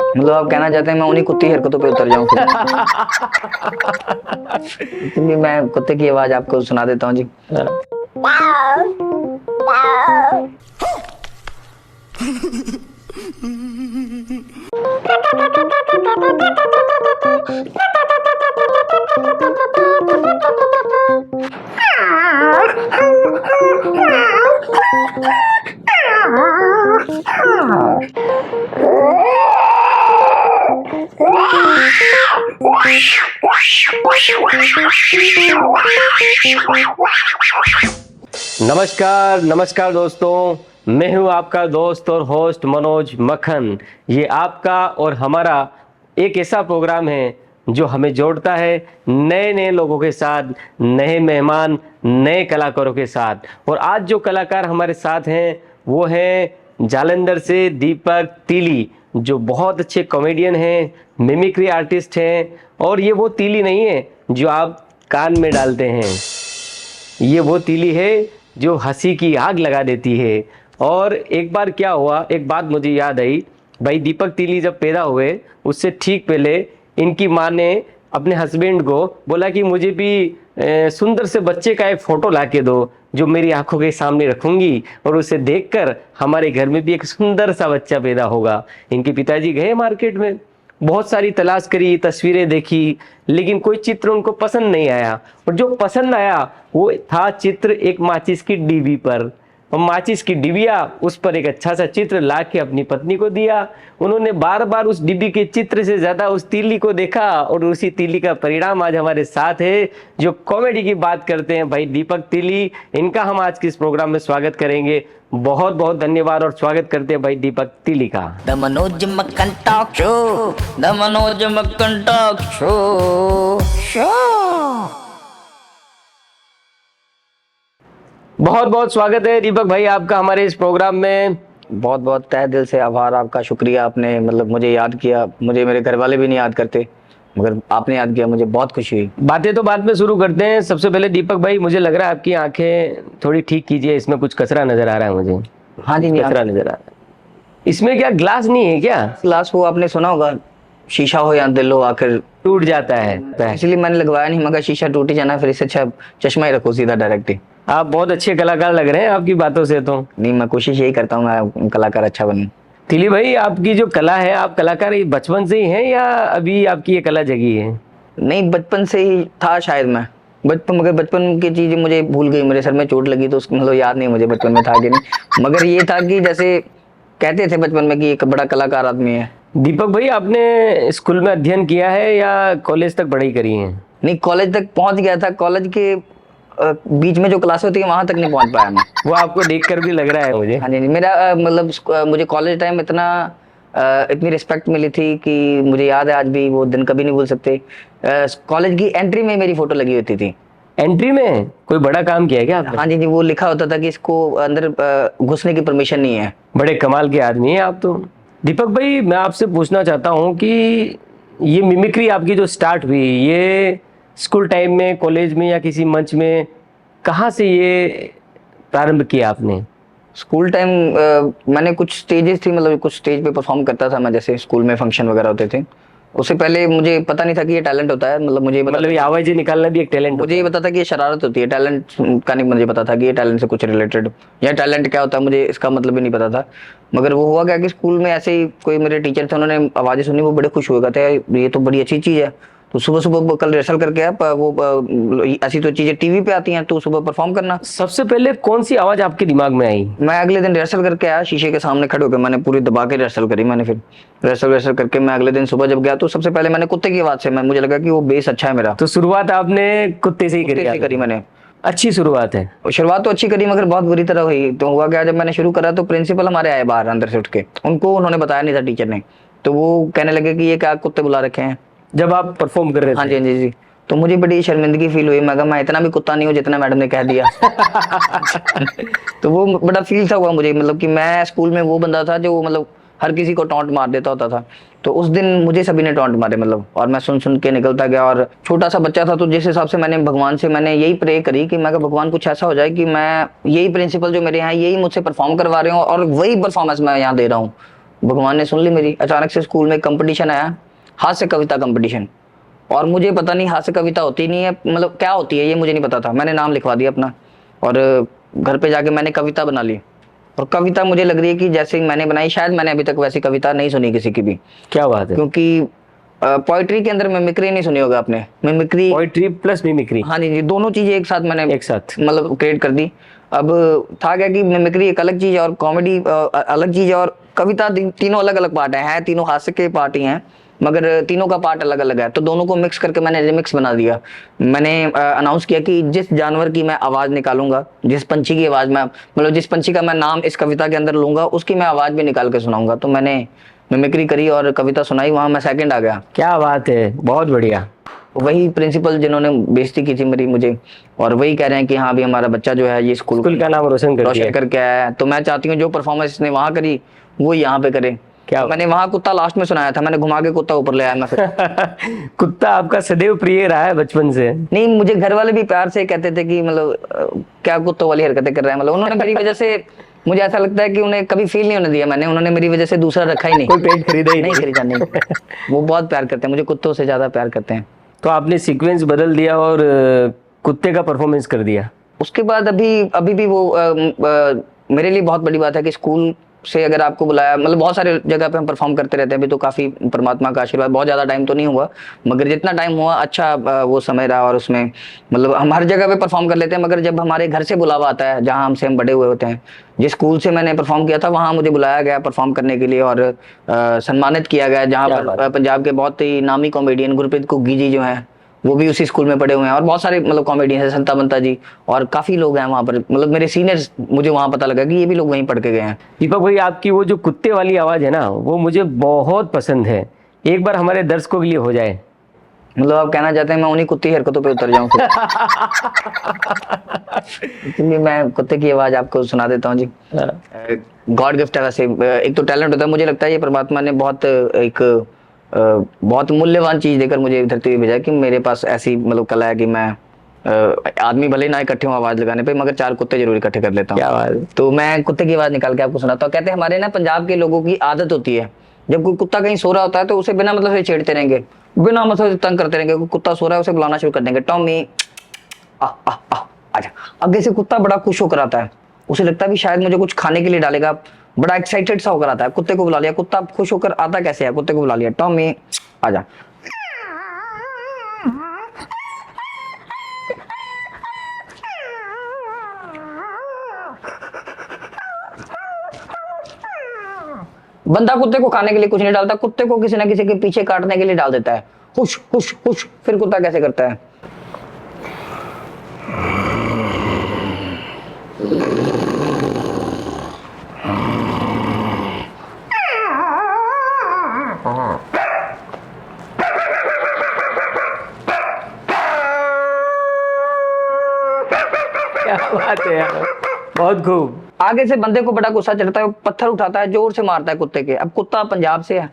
मतलब आप कहना चाहते हैं मैं उन्हीं कुत्ती हरकतों पे उतर जाऊं फिर? इसलिए मैं कुत्ते की आवाज आपको सुना देता हूँ जी। नमस्कार नमस्कार दोस्तों, मैं हूं आपका दोस्त और होस्ट मनोज मक्खन। ये आपका और हमारा एक ऐसा प्रोग्राम है जो हमें जोड़ता है नए नए लोगों के साथ, नए मेहमान, नए कलाकारों के साथ। और आज जो कलाकार हमारे साथ हैं वो हैं जालंधर से दीपक तीली, जो बहुत अच्छे कॉमेडियन हैं, मिमिक्री आर्टिस्ट हैं। और ये वो तीली नहीं है जो आप कान में डालते हैं, ये वो तीली है जो हंसी की आग लगा देती है। और एक बार क्या हुआ, एक बात मुझे याद आई। भाई दीपक तीली जब पैदा हुए उससे ठीक पहले इनकी माँ ने अपने हस्बैंड को बोला कि मुझे भी सुंदर से बच्चे का एक फोटो ला के दो जो मेरी आंखों के सामने रखूंगी और उसे देखकर हमारे घर में भी एक सुंदर सा बच्चा पैदा होगा। इनके पिताजी गए मार्केट में, बहुत सारी तलाश करी, तस्वीरें देखी, लेकिन कोई चित्र उनको पसंद नहीं आया। और जो पसंद आया वो था चित्र एक माचिस की डिब्बी पर। और माचिस की डिबिया, उस पर एक अच्छा सा चित्र ला के अपनी पत्नी को दिया। उन्होंने बार बार उस डिब्बी के चित्र से ज्यादा उस तीली को देखा और उसी तीली का परिणाम आज हमारे साथ है। जो कॉमेडी की बात करते हैं भाई दीपक तीली, इनका हम आज के इस प्रोग्राम में स्वागत करेंगे। बहुत बहुत धन्यवाद और स्वागत करते हैं भाई दीपक तीली का। The Manoj Makkhan talk show, the Manoj Makkhan talk show show. बहुत बहुत स्वागत है दीपक भाई आपका हमारे इस प्रोग्राम में। बहुत बहुत तहे दिल से आभार आपका, शुक्रिया। आपने मतलब मुझे याद किया, मुझे मेरे घर वाले भी नहीं याद करते, मगर आपने याद किया, मुझे बहुत खुशी हुई। बातें तो बाद में शुरू करते हैं। सबसे पहले दीपक भाई, मुझे लग रहा है आपकी आंखें थोड़ी ठीक कीजिए, इसमें कुछ कचरा नजर आ रहा है मुझे। हाँ जी, कचरा नजर आ रहा है। इसमें क्या ग्लास नहीं है क्या? ग्लास वो आपने सुना होगा, शीशा हो या दिल हो आखिर टूट जाता है। इसलिए मैंने लगवाया नहीं, मगर शीशा टूट ही जाना, फिर इससे अच्छा चश्मा ही रखो सीधा डायरेक्ट ही। आप बहुत अच्छे कलाकार लग रहे हैं आपकी बातों से तो। नहीं, मैं कोशिश यही करता हूँ मैं कलाकार अच्छा बनूं। तिली भाई, आपकी जो कला है, आप कलाकार बचपन से ही हैं या अभी आपकी ये कला जगी है? नहीं, बचपन से ही था शायद मैं। मगर बचपन की चीजें मुझे भूल गई, मेरे सर में चोट लगी तो उसको मतलब याद नहीं मुझे बचपन में था कि नहीं। मगर ये था कि जैसे कहते थे बचपन में कि एक बड़ा कलाकार आदमी है। दीपक भाई, आपने स्कूल में अध्ययन किया है या कॉलेज तक पढ़ाई करी है? नहीं, कॉलेज तक पहुंच गया था। कॉलेज के बीच में जो क्लास होती है वहां तक नहीं पहुंच पाया मैं। वो आपको देखकर भी लग रहा है मुझे। हाँ जी, मेरा मतलब मुझे कॉलेज टाइम इतनी रिस्पेक्ट मिली थी कि मुझे याद है आज भी, वो दिन कभी नहीं भूल सकते। कॉलेज की एंट्री में मेरी फोटो लगी होती थी। एंट्री में कोई बड़ा काम किया क्या आपने? हाँ जी, वो लिखा होता था कि इसको अंदर घुसने की परमिशन नहीं है। बड़े कमाल के आदमी हैं आप तो। दीपक भाई, मैं आपसे पूछना चाहता हूँ कि ये मिमिक्री आपकी जो स्टार्ट हुई, ये स्कूल टाइम में, कॉलेज में या किसी मंच में, कहाँ से ये प्रारंभ किया आपने? स्कूल टाइम मैंने कुछ स्टेजेस थी, मतलब कुछ स्टेज पे परफॉर्म करता था मैं, जैसे स्कूल में फंक्शन वगैरह होते थे। उससे पहले मुझे पता नहीं था कि ये टैलेंट होता है। मतलब ये आवाज़ें निकालना भी एक टैलेंट? मुझे ये पता था कि ये शरारत होती है, टैलेंट का नहीं मुझे पता था कि ये टैलेंट से कुछ रिलेटेड, या टैलेंट क्या होता है मुझे इसका मतलब भी नहीं पता था। मगर वो हुआ क्या कि स्कूल में ऐसे ही कोई मेरे टीचर थे, उन्होंने आवाज़ें सुनी, वो बड़े खुश हुए, कहते हैं ये तो बड़ी अच्छी चीज़ है। तो सुबह सुबह कल रिहर्सल करके आप वो ऐसी तो चीजें टीवी पे आती हैं, तो सुबह परफॉर्म करना। सबसे पहले कौन सी आवाज आपके दिमाग में आई? मैं अगले दिन रिहर्सल करके आया, शीशे के सामने खड़े होकर मैंने पूरी दबा के रिहर्सल करी। मैंने फिर रिहर्सल करके मैं अगले दिन सुबह जब गया तो सबसे पहले मैंने कुत्ते की आवाज से मुझे लगा कि वो बेस अच्छा है मेरा। तो शुरुआत आपने कुत्ते से ही करी मैंने। अच्छी शुरुआत है। शुरुआत तो अच्छी करी, मगर बहुत बुरी तरह हुई। तो हुआ क्या, जब मैंने शुरू करा तो प्रिंसिपल हमारे आए बाहर अंदर से उठ के, उनको उन्होंने बताया नहीं था टीचर ने, तो वो कहने लगे कि ये क्या कुत्ते बुला रखे हैं जब आप परफॉर्म कर रहे थे? हाँ जी, हाँ जी। तो मुझे बड़ी शर्मिंदगी फील हुई। मैं इतना भी कुत्ता नहीं हूँ जितना मैडम ने कह दिया। तो वो बड़ा फील था हुआ मुझे, मतलब कि मैं स्कूल में वो बंदा था जो मतलब हर किसी को टॉन्ट मार देता होता था। तो उस दिन मुझे सभी ने टॉन्ट मारे, मतलब, और मैं सुन सुन के निकलता गया। और छोटा सा बच्चा था, तो जिस हिसाब से मैंने भगवान से यही प्रे करी कि मैं भगवान कुछ ऐसा हो जाए कि मैं यही प्रिंसिपल जो मेरे यहाँ यही मुझसे परफॉर्म करवा रहे हो और वही परफॉर्मेंस मैं यहाँ दे रहा हूँ। भगवान ने सुन ली मेरी। अचानक से स्कूल में कंपटीशन आया, हास्य कविता कंपटीशन, और मुझे पता नहीं हास्य कविता होती नहीं है, मतलब क्या होती है ये मुझे नहीं पता था। मैंने नाम लिखवा दिया अपना, और घर पे जाके मैंने कविता बना ली। और कविता मुझे लग रही है कि जैसे मैंने बनाई, शायद मैंने अभी तक वैसी कविता नहीं सुनी किसी की भी। क्या बात है। क्योंकि पोइट्री के अंदर मिमिक्री नहीं सुनी होगा आपने, मिमिक्री, पोइट्री प्लस मिमिक्री। हाँ जी, दोनों चीजें एक साथ मैंने एक साथ मतलब क्रिएट कर दी। अब था क्या कि मिमिक्री एक अलग चीज है और कॉमेडी अलग चीज है, और कविता तीनों अलग अलग पार्ट हैं, तीनों हास्य के पार्ट ही हैं, मगर तीनों का पार्ट अलग अलग है। तो दोनों को मिक्स करके मैंने रिमिक्स बना दिया। मैंने अनाउंस किया कि जिस जानवर की मैं आवाज निकालूंगा, जिस पंछी की आवाज मैं, मतलब जिस पंछी का मैं नाम इस कविता के अंदर लूंगा, उसकी मैं आवाज भी निकाल के सुनाऊंगा। तो मैंने मिमिक्री करी और कविता सुनाई, वहां मैं सेकंड आ गया। क्या बात है, बहुत बढ़िया। वही प्रिंसिपल जिन्होंने बेइज्जती की थी मेरी मुझे, और वही कह रहे हैं कि हाँ भी हमारा बच्चा जो है ये स्कूल का नाम रोशन करके आया है। तो मैं चाहती हूँ जो परफॉर्मेंस इसने वहां करी वो यहाँ पे करे। क्या मैंने वहां कुत्ता लास्ट में सुनाया था, मैंने घुमा के कुत्ता ऊपर ले आया मैं फिर। कुत्ता आपका सदैव प्रिय रहा है बचपन से। नहीं, मुझे घर वाले भी प्यार से कहते थे कि मतलब क्या कुत्तों वाली हरकतें कर रहा है, मतलब उन्होंने मेरी वजह से, मुझे ऐसा लगता है कि उन्हें कभी फील नहीं होने दिया मैंने, उन्होंने मेरी वजह से दूसरा रखा ही नहीं, कोई पेट खरीदा ही नहीं खरीदा नहीं। वो बहुत प्यार करते हैं मुझे, कुत्तों से ज्यादा प्यार करते हैं। तो आपने सीक्वेंस बदल दिया और कुत्ते का परफॉर्मेंस कर दिया। उसके बाद अभी भी वो मेरे लिए बहुत बड़ी बात है कि स्कूल से अगर आपको बुलाया, मतलब बहुत सारे जगह पे हम परफॉर्म करते रहते हैं, अभी तो काफी परमात्मा का आशीर्वाद, बहुत ज्यादा टाइम तो नहीं हुआ, मगर जितना टाइम हुआ अच्छा वो समय रहा। और उसमें मतलब हम हर जगह पे परफॉर्म कर लेते हैं, मगर जब हमारे घर से बुलावा आता है, जहाँ हमसे हम बड़े हुए होते हैं, जिस स्कूल से मैंने परफॉर्म किया था वहाँ मुझे बुलाया गया परफॉर्म करने के लिए और सम्मानित किया गया, जहाँ पर पंजाब के बहुत ही नामी कॉमेडियन गुरप्रीत घुग्गी जी जो है वो भी उसी स्कूल में पढ़े हुए हैं, और बहुत सारे मतलब कॉमेडियन है, संता बंता जी, और काफी लोग हैं वहाँ पर, मतलब मेरे सीनियर्स, मुझे वहाँ पता लगा कि ये भी लोग वहीं पढ़ के गए हैं। दीपक भाई, आपकी वो जो कुत्ते वाली आवाज है ना, वो मुझे बहुत पसंद है। एक बार हमारे दर्शकों के लिए हो जाए। मतलब आप कहना चाहते हैं मैं उन्हीं कुत्ती हरकतों पे उतर जाऊं? इसलिए मैं कुत्ते की आवाज आपको सुना देता हूँ जी। गॉड गिफ्ट है वैसे, एक तो टैलेंट होता है, मुझे लगता है ये परमात्मा ने बहुत मूल्यवान चीज देकर मुझे धरती पे भेजा कि मेरे पास ऐसी मतलब कला है कि मैं आदमी भले ना इकट्ठे हो आवाज लगाने पे, मगर 4 कुत्ते जरूर इकट्ठे कर लेता हूँ। तो मैं कुत्ते की आवाज निकाल के आपको सुनाता हूँ। कहते हैं हमारे ना पंजाब के लोगों की आदत होती है, जब कोई कुत्ता कहीं सो रहा होता है तो उसे बिना मतलब से छेड़ते रहेंगे, बिना मतलब से तंग करते रहेंगे। कुत्ता सो रहा है उसे बुलाना शुरू कर देंगे, टॉमी आजा। आगे से कुत्ता बड़ा खुश होकर आता है, उसे लगता है भी शायद मुझे कुछ खाने के लिए डालेगा, बड़ा एक्साइटेड सा होकर आता है। कुत्ते को बुला लिया, कुत्ता खुश होकर आता कैसे है, कुत्ते को बुला लिया, टॉमी आजा। बंदा कुत्ते को खाने के लिए कुछ नहीं डालता, कुत्ते को किसी ना किसी के पीछे काटने के लिए डाल देता है, हुश हुश हुश। फिर कुत्ता कैसे करता है, क्या बात है यार, बहुत खूब। आगे से बंदे को बड़ा गुस्सा चढ़ता है, वो पत्थर उठाता है, जोर से मारता है कुत्ते के। अब कुत्ता पंजाब से है,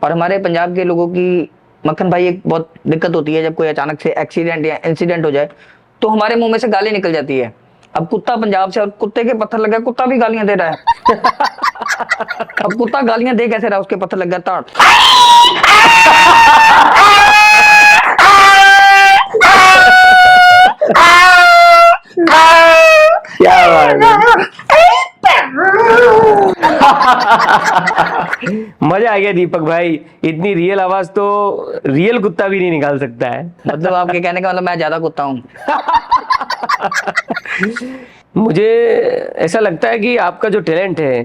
और हमारे पंजाब के लोगों की मक्खन भाई एक बहुत दिक्कत होती है, जब कोई अचानक से एक्सीडेंट या इंसिडेंट हो जाए तो हमारे मुंह में से गाली निकल जाती है। अब कुत्ता पंजाब से और कुत्ते के पत्थर लगा, कुत्ता भी गालियां दे रहा है। अब कुत्ता गालियां दे कैसे रहा, उसके पत्थर लग गया ताड़। क्या बात है, मजा आ गया दीपक भाई। इतनी रियल आवाज तो रियल कुत्ता भी नहीं निकाल सकता है। मतलब आपके कहने का मतलब मैं ज्यादा कुत्ता हूँ? मुझे ऐसा लगता है कि आपका जो टैलेंट है,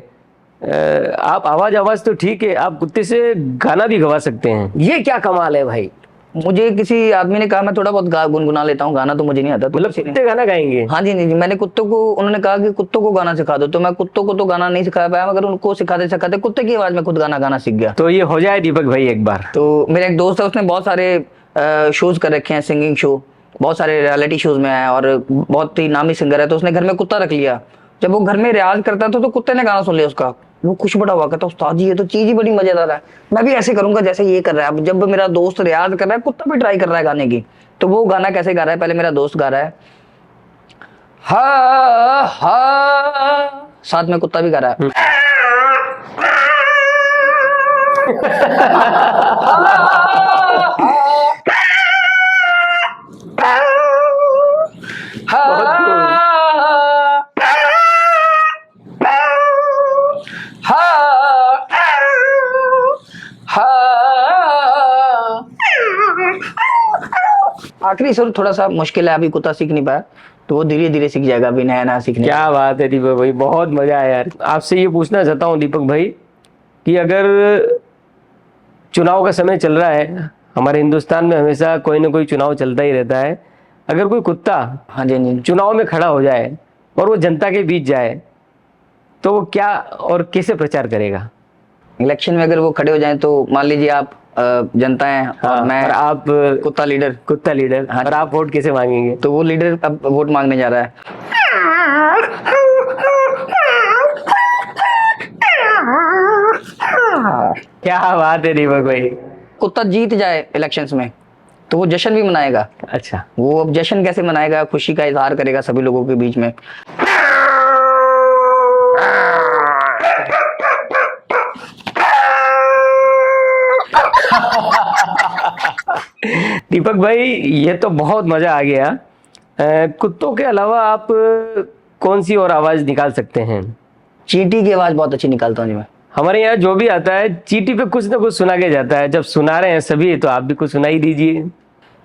आप आवाज तो ठीक है, आप कुत्ते से गाना भी गवा सकते हैं। ये क्या कमाल है भाई। मुझे किसी आदमी ने कहा मैं थोड़ा बहुत गुनगुना लेता हूँ, गाना तो मुझे नहीं आता। तो मतलब कुत्ते गाना गाएंगे? हाँ जी, नहीं जी, मैंने कुत्तों को, उन्होंने कहा कि कुत्तों को गाना सिखा दो, तो मैं कुत्तों को तो गाना नहीं सिखा पाया, मगर उनको सिखाते सिखाते कुत्ते की आवाज में खुद गाना गाना सीख गया। तो ये हो जाए दीपक भाई एक बार। तो मेरा एक दोस्त है, उसने बहुत सारे शोज कर रखे हैं, सिंगिंग शो, बहुत सारे रियलिटी शोज में है, और बहुत ही नामी सिंगर है। तो उसने घर में कुत्ता रख लिया, जब वो घर में रियाज करता था तो कुत्ते ने गाना सुन लिया उसका, वो खुश बड़ा हुआ, कहता उस्ताद जी ये तो चीज ही बड़ी मजेदार है, मैं भी ऐसे करूंगा जैसे ये कर रहा है। अब जब मेरा दोस्त रियाज कर रहा है, कुत्ता भी ट्राई कर रहा है गाने की। तो वो गाना कैसे गा रहा है, पहले मेरा दोस्त गा रहा है हा, साथ में कुत्ता भी गा रहा है। आखिरी सुर थोड़ा सा मुश्किल है, अभी कुत्ता सीख नहीं पाया, तो वो धीरे धीरे सीख जाएगा, अभी नया नया सीखने। क्या बात है दीपक भाई, बहुत मजा आया यार। आपसे ये पूछना चाहता हूँ दीपक भाई कि अगर चुनाव का समय चल रहा है, हमारे हिंदुस्तान में हमेशा कोई ना कोई चुनाव चलता ही रहता है, अगर कोई कुत्ता हाँ जी, हाँ जी। चुनाव में खड़ा हो जाए और वो जनता के बीच जाए तो वो क्या और कैसे प्रचार करेगा? इलेक्शन में अगर वो खड़े हो जाएं तो मान लीजिए आप जनता हैं हाँ, और मैं और आप कुत्ता लीडर, हाँ, और आप वोट कैसे मांगेंगे? तो वो लीडर अब वोट मांगने जा रहा है। क्या बात है दीपक भाई। कुत्ता जीत जाए इलेक्शंस में तो वो जश्न भी मनाएगा। अच्छा, वो अब जश्न कैसे मनाएगा, खुशी का इजहार करेगा सभी लोगों के बीच में। दीपक भाई ये तो बहुत मजा आ गया। कुत्तों के अलावा आप कौन सी और आवाज निकाल सकते हैं? चींटी की आवाज बहुत अच्छी निकालता हूँ जी मैं। हमारे यहाँ जो भी आता है चींटी पे कुछ ना कुछ सुना के जाता है। जब सुना रहे हैं सभी तो आप भी कुछ सुनाई दीजिए।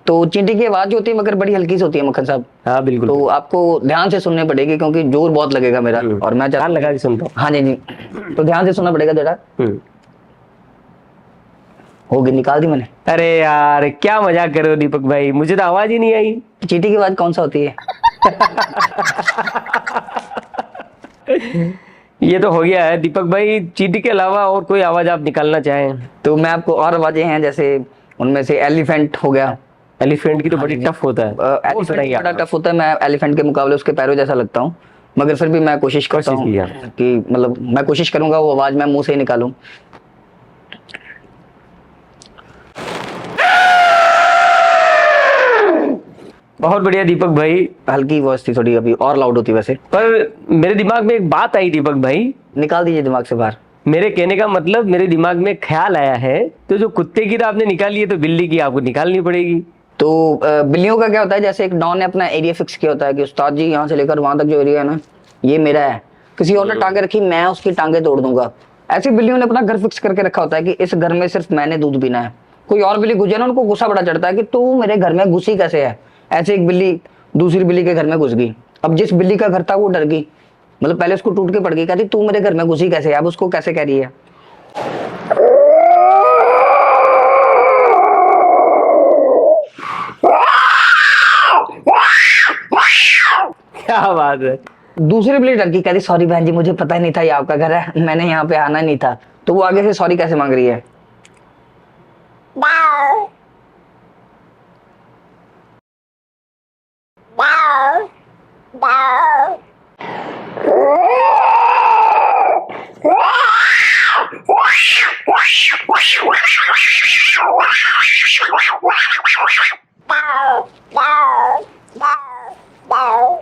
तो चींटी की आवाज जो होती है मगर बड़ी हल्की सी होती है मक्खन साहब, हाँ बिल्कुल, तो आपको ध्यान से सुननी पड़ेगी क्योंकि जोर बहुत लगेगा मेरा और मैं कान लगा के सुनता हूँ। हाँ जी जी, तो ध्यान से सुनना पड़ेगा जरा। होगी, निकाल दी मैंने। अरे यार क्या मजाक कर रहे हो दीपक भाई, मुझे तो आवाज ही नहीं आई। चींटी की आवाज कौन सा होती है? ये तो हो गया है दीपक भाई। चींटी के अलावा और कोई आवाज आप निकालना चाहें तो मैं आपको और आवाजें हैं, जैसे उनमें से एलिफेंट हो गया। एलिफेंट की तो बड़ी टफ होता है। वो एलिफेंट सुनाइए बड़ा आप। टफ होता है, मैं एलिफेंट के मुकाबले उसके पैरों जैसा लगता हूँ, मगर फिर भी मैं कोशिश करता हूँ किया। कि मतलब मैं कोशिश करूंगा वो आवाज मैं मुंह से ही निकालूं। बहुत बढ़िया दीपक भाई। हल्की वॉइस थी थोड़ी, अभी और लाउड होती वैसे। पर मेरे दिमाग में एक बात आई दीपक भाई, निकाल दीजिए दिमाग से बाहर। मेरे कहने का मतलब मेरे दिमाग में ख्याल आया है, तो जो कुत्ते की तो आपने निकाली है तो बिल्ली की आपको निकालनी पड़ेगी। तो बिल्लियों का क्या होता है, जैसे एक डॉन ने अपना एरिया फिक्स किया होता है कि उस्ताद जी यहाँ से लेकर वहां तक जो एरिया है ना ये मेरा है, किसी और ने टांगे रखी मैं उसकी टांगे तोड़ दूंगा। ऐसी बिल्लियों ने अपना घर फिक्स करके रखा होता है कि इस घर में सिर्फ मैंने दूध पीना है। कोई और बिल्ली घुसे ना उनको गुस्सा बड़ा चढ़ता है कि तू मेरे घर में घुसी कैसे है। ऐसे एक बिल्ली दूसरी बिल्ली के घर में घुस गई। अब जिस बिल्ली का घर था वो डर गई, मतलब पहले उसको टूट के पड़ गई, कहती तू मेरे घर में घुसी कैसे है। अब उसको कैसे कह रही है, क्या बात है। दूसरी बिल्ली डर गई, कहती सॉरी बहन जी मुझे पता ही नहीं था ये आपका घर है, मैंने यहाँ पे आना नहीं था। तो वो आगे से सॉरी कैसे मांग रही है,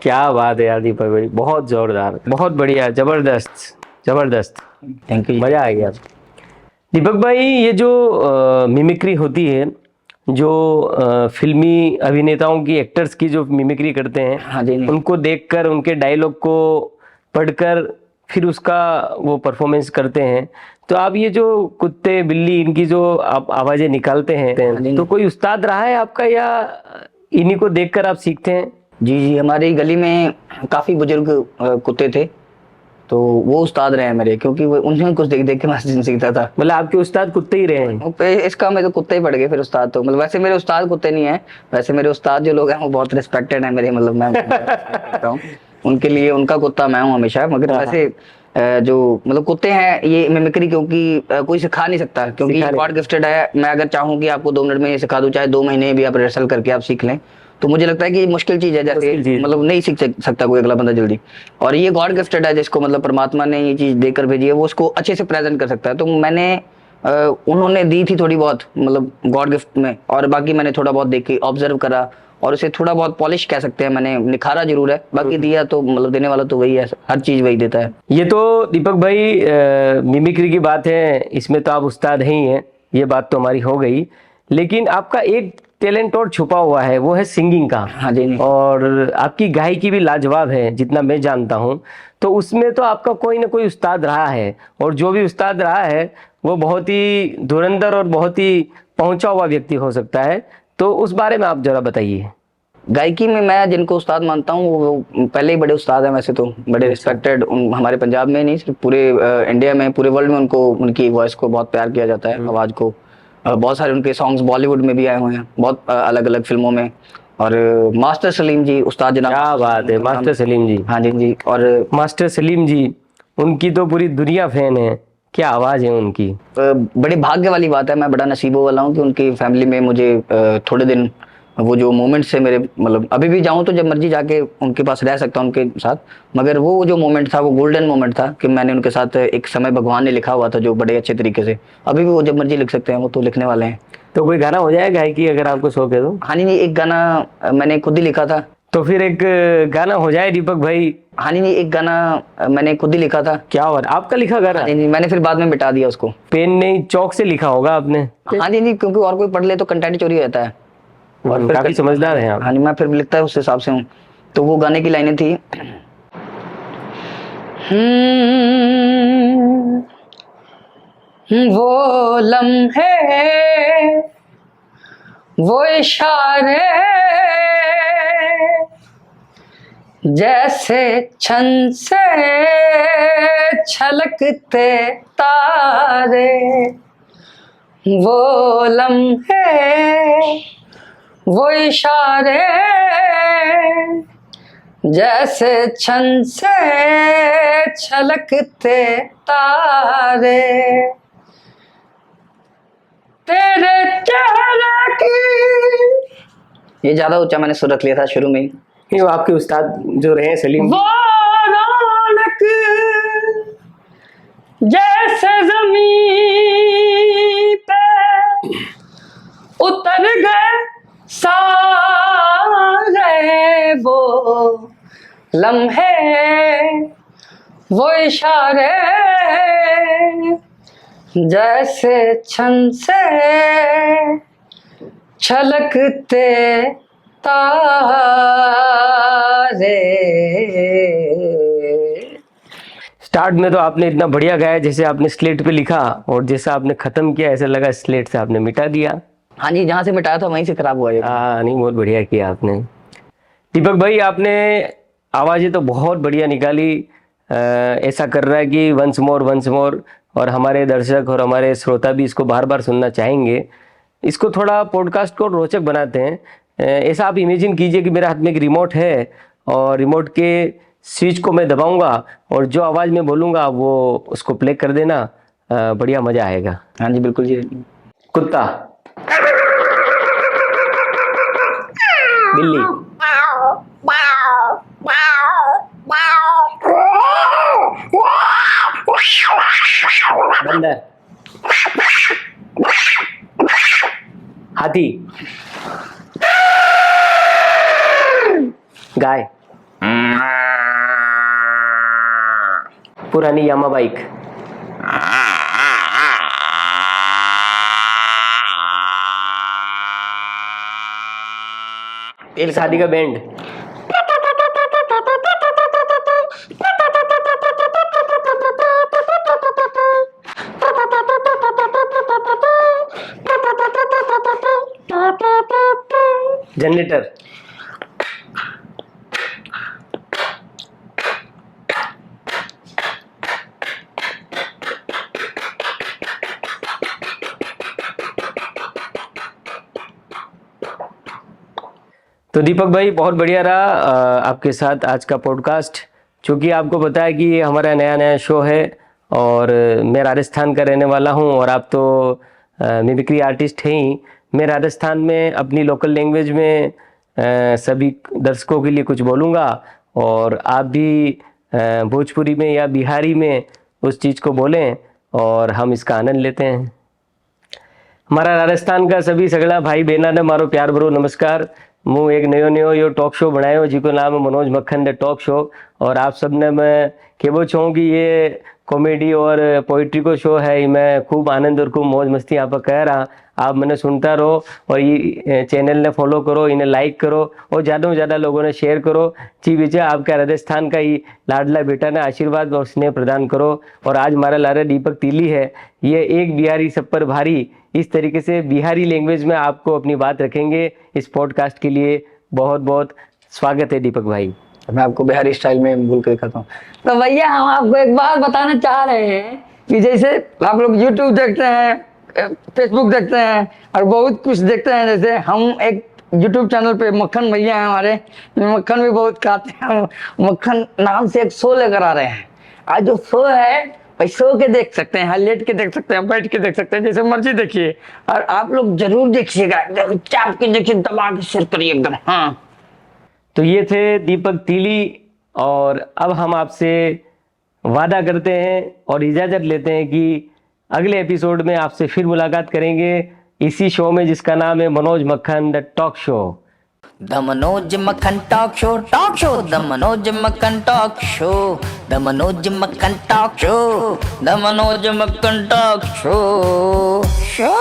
क्या बात है यार दीपक भाई, बहुत जोरदार, बहुत बढ़िया, जबरदस्त जबरदस्त। Thank you. मजा आ गया। दीपक भाई ये जो मिमिक्री होती है, जो फिल्मी अभिनेताओं की, एक्टर्स की जो मिमिक्री करते हैं, हाँ जी, उनको देखकर उनके डायलॉग को पढ़कर फिर उसका वो परफॉर्मेंस करते हैं, तो आप ये जो कुत्ते बिल्ली इनकी जो आप आवाजें निकालते हैं, तो कोई उस्ताद रहा है आपका या इन्हीं को देखकर आप सीखते हैं? जी जी, हमारी गली में काफी बुजुर्ग कुत्ते थे, तो वो उस्ताद रहे हैं मेरे, क्योंकि वो उन्हें कुछ देख देख के मैं सीखता था। मतलब आपके उस्ताद कुत्ते ही रहे हैं? इसका मेरे कुत्ते ही पड़ गए फिर उस्ताद। तो मतलब वैसे मेरे उस्ताद कुत्ते नहीं है, वैसे मेरे उस्ताद जो लोग हैं वो बहुत रिस्पेक्टेड है मेरे, मतलब मैं करता हूँ उनके लिए, उनका कुत्ता मैं हूँ हमेशा। मगर वैसे जो मतलब कुत्ते हैं ये मिमिक्री, क्योंकि कोई सिखा नहीं सकता, क्योंकि गॉड गिफ्टेड है। मैं अगर चाहूँ कि आपको 2 मिनट में ये सिखा दूं, चाहे 2 महीने भी आप रिहर्सल करके आप सीख लें, तो मुझे लगता है कि ये मुश्किल चीज है, जैसे मतलब नहीं सीख सकता कोई अगला बंदा जल्दी। और ये गॉड गिफ्टेड है, जिसको मतलब परमात्मा ने ये चीज देकर भेजी है, वो उसको अच्छे से प्रेजेंट कर सकता है। तो मैंने उन्होंने दी थी थोड़ी बहुत, मतलब गॉड गिफ्ट में, और बाकी मैंने थोड़ा बहुत देख के ऑब्जर्व करा और उसे थोड़ा बहुत पॉलिश कह सकते हैं, मैंने निखारा जरूर है, बाकी दिया तो मतलब देने वाला तो वही है, हर चीज वही देता है। ये तो दीपक भाई मिमिक्री की बात है, इसमें तो आप उस्ताद हैं ही हैं, ये बात तो हमारी हो गई। लेकिन आपका एक टैलेंट और छुपा हुआ है, वो है सिंगिंग का। हाँ जी। और आपकी गायकी भी लाजवाब है जितना मैं जानता हूँ। तो उसमें तो आपका कोई ना कोई उस्ताद रहा है, और जो भी उस्ताद रहा है वो बहुत ही धुरंधर और बहुत ही पहुंचा हुआ व्यक्ति हो सकता है। तो उस बारे में आप जरा बताइए। गायकी में मैं जिनको उस्ताद मानता हूँ वो पहले ही बड़े उस्ताद हैं, वैसे तो बड़े रिस्पेक्टेड, हमारे पंजाब में नहीं सिर्फ पूरे इंडिया में, पूरे वर्ल्ड में उनको, उनकी वॉइस को बहुत प्यार किया जाता है, आवाज़ को। बहुत सारे उनके सॉन्ग्स बॉलीवुड में भी आए हुए हैं, बहुत अलग अलग फिल्मों में। और मास्टर सलीम जी, उस्ताद जनाब, क्या बात है, मास्टर सलीम जी। हाँ जी जी। और मास्टर सलीम जी, उनकी तो पूरी दुनिया फैन है, क्या आवाज़ है उनकी। बड़े भाग्य वाली बात है, मैं बड़ा नसीबों वाला हूँ कि उनकी फैमिली में मुझे थोड़े दिन वो जो मोमेंट्स है मेरे, मतलब अभी भी जाऊँ तो जब मर्जी जाके उनके पास रह सकता हूँ उनके साथ, मगर वो जो मोमेंट था वो गोल्डन मोमेंट था कि मैंने उनके साथ एक समय भगवान ने लिखा हुआ था जो बड़े अच्छे तरीके से, अभी भी वो जब मर्जी लिख सकते हैं, वो तो लिखने वाले हैं। तो कोई गाना हो जाए गायकी अगर आपको शौक है तो? हाँ जी, एक गाना मैंने खुद ही लिखा था। तो फिर एक गाना हो जाए दीपक भाई। हाँ जी, एक गाना मैंने खुद ही लिखा था। क्या हो रहा, आपका लिखा गाना? हाँ जी, मैंने फिर बाद में मिटा दिया उसको। पेन नहीं, चौक से लिखा होगा आपने? हाँ जी, क्योंकि और कोई पढ़ ले तो कंटेंट चोरी हो जाता है। और फिर काफी समझदार हैं आप। हाँ जी, मैं फिर लिखता है उस हिसाब से हूँ। तो वो गाने की लाइनें थी, वो लम्हे, वो इशारे, जैसे छन से छलकते तारे, वो लम्हे, वो इशारे, जैसे छन से छलकते तारे, तेरे चेहरे की। ये ज्यादा ऊंचा मैंने सुर रख लिया था शुरू में ही। नहीं, वो आपके उस्ताद जो रहे सलीम, वो रौनक जैसे ज़मीं पे उतर गए सारे, वो लम्हे, वो इशारे, जैसे छन से छलकते तारे। स्टार्ट में तो आपने इतना बढ़िया गाया, जैसे आपने स्लेट पे लिखा, और जैसा आपने खत्म किया ऐसा लगा स्लेट से आपने मिटा दिया। हाँ जी, जहाँ से मिटाया था वहीं से खराब हुआ ये। हाँ, नहीं, बहुत बढ़िया किया आपने। दीपक भाई, आपने आवाज़ें तो बहुत बढ़िया निकाली। ऐसा कर रहा है कि वंस मोर, और हमारे दर्शक और हमारे श्रोता भी इसको बार बार सुनना चाहेंगे। इसको थोड़ा पॉडकास्ट को रोचक बनाते हैं। ऐसा आप इमेजिन कीजिए कि मेरे हाथ में एक रिमोट है, और रिमोट के स्विच को मैं दबाऊंगा, और जो आवाज़ मैं बोलूँगा वो उसको प्ले कर देना। बढ़िया मज़ा आएगा। हाँ जी, बिल्कुल जी। कुत्ता, बिल्ली, बंदर, हाथी, गाय, पुरानी यामा बाइक, शादी का बैंड, जनरेटर, तो दीपक भाई बहुत बढ़िया रहा आपके साथ आज का पॉडकास्ट। चूँकि आपको पता है कि ये हमारा नया शो है, और मैं राजस्थान का रहने वाला हूँ, और आप तो मिमिक्री आर्टिस्ट हैं ही। मैं राजस्थान में अपनी लोकल लैंग्वेज में सभी दर्शकों के लिए कुछ बोलूँगा, और आप भी भोजपुरी में या बिहारी में उस चीज़ को बोलें, और हम इसका आनंद लेते हैं। हमारा राजस्थान का सभी सगड़ा भाई बहना ने मारो प्यार भरो नमस्कार। હું એક નયો यो टॉक शो बनायो जिको नाम है Manoj Makkhan the talk show. और आप सबने मैं कहना चाहूँ कि ये कॉमेडी और पोइट्री को शो है, मैं खूब आनंद और खूब मौज मस्ती यहाँ पर कह रहा। आप मैंने सुनता रहो और ये चैनल ने फॉलो करो, इन्हें लाइक करो और ज़्यादा से ज़्यादा लोगों ने शेयर करो। जी विजय आपका राजस्थान का ही लाडला बेटा ने आशीर्वाद और स्नेह प्रदान करो। और आज हमारा लारा दीपक तीली है, ये एक बिहारी सब पर भारी, इस तरीके से बिहारी लैंग्वेज में आपको अपनी बात रखेंगे। इस पॉडकास्ट के लिए बहुत बहुत स्वागत है दीपक भाई। मैं आपको बिहारी स्टाइल में बोल के दिखाता हूँ। तो भैया हम आपको एक बात बताना चाह रहे हैं कि जैसे आप लोग YouTube देखते हैं, फेसबुक देखते हैं और बहुत कुछ देखते हैं। जैसे हम एक YouTube चैनल पे मक्खन भैया हैं हमारे, मक्खन भी बहुत खाते हैं। मक्खन नाम से एक शो लेकर आ रहे हैं। आज जो शो है भाई, शो के देख सकते हैं, लेट के देख सकते हैं, बैठ के देख सकते हैं, जैसे मर्जी देखिए। और आप लोग जरूर देखिएगा, चाप के देखिए, दबा के शेयर करिए एकदम। हाँ, तो ये थे दीपक तीली और अब हम आपसे वादा करते हैं और इजाज़त लेते हैं कि अगले एपिसोड में आपसे फिर मुलाकात करेंगे इसी शो में जिसका नाम है Manoj Makkhan the talk show. The Manoj Makkhan talk show, talk show, the Manoj Makkhan talk show, the Manoj Makkhan talk show, the Manoj Makkhan talk show, show.